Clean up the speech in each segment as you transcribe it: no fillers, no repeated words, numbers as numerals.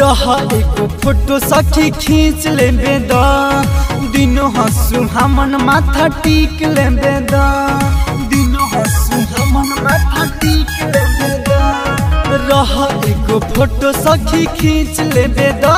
रह एको फोटो सखी खींच लेबे द दिनो हंसू हमन माथा टीक लेबे द दिनो हंसू हमन माथा टीक लेबे द रह एको फोटो सखी खींच लेबे द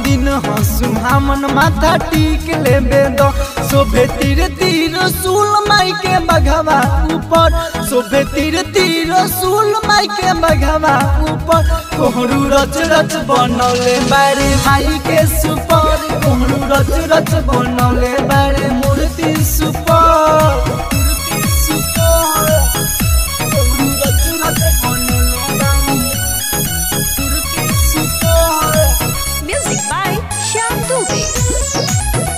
दिनो हंसू हमन माथा टीक लेबे द शोभे तीर तीर सूल माई के बघवा ऊपर शोभे तीर तीर सूल माई के बघवा ऊपर कोहरू रच रच बनौले बारे माई के सुपर कोहरू रच रच बनौले बारे मूर्ति super Music by Shyam Dubey.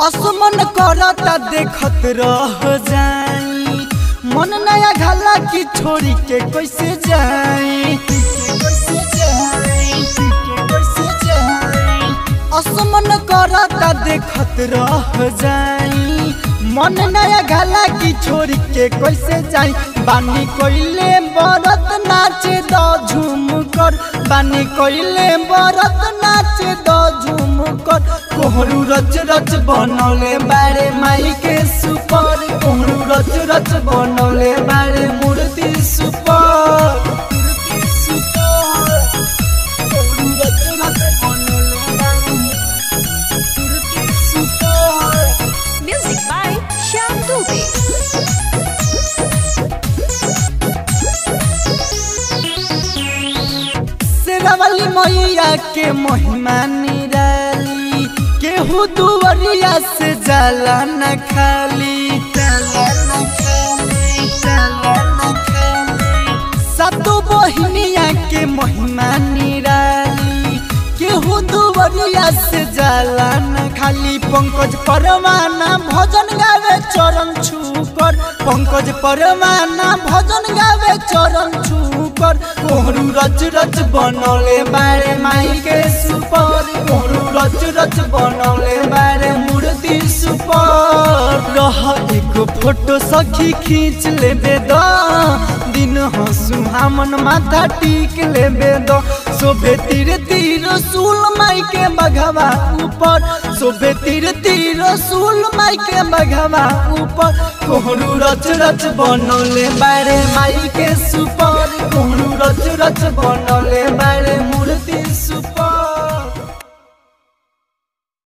असमन करता देखत रह जाई मन नया घाला की छोड़ी के कैसे जाई असमन करता देखत रह जाई मन नया घाला की छोड़ी के कैसे जाई बानी कोइले बरत नाचे द झूम कर बानी कोइले बरत नाचे द झूम कर कोहरू रच रच बनौले बारे माई के सुपर कोहरू रच रच बनौले बारे मूर्ति super Music by Shyam Dubey. Sherawali मैया के महिमा निराली केहू दुवरिया से जाला न खाली सातों बहिनिया के महिमा निराली केहू दुवरिया से जाला न खाली पंकज परवाना भजन गावे चरण छूकर पंकज परवाना भजन गावे चरण छूकर कोहरू रच रच बनौले बारे माई के सुपर कोहरू रच रच बनौले बारे मूर्ति सुपर रह एको फोटो सखी खींच लेबे द दिन हंसू हमन माथा टीक लेबे द शोभे तीर तीर सूल माई के बघवा ऊपर शोभे तीर तीर सूल माई के बघवा ऊपर कोहरू रच रच बनौले बारे माई के सुपर कोहरू रच रच बनौले बारे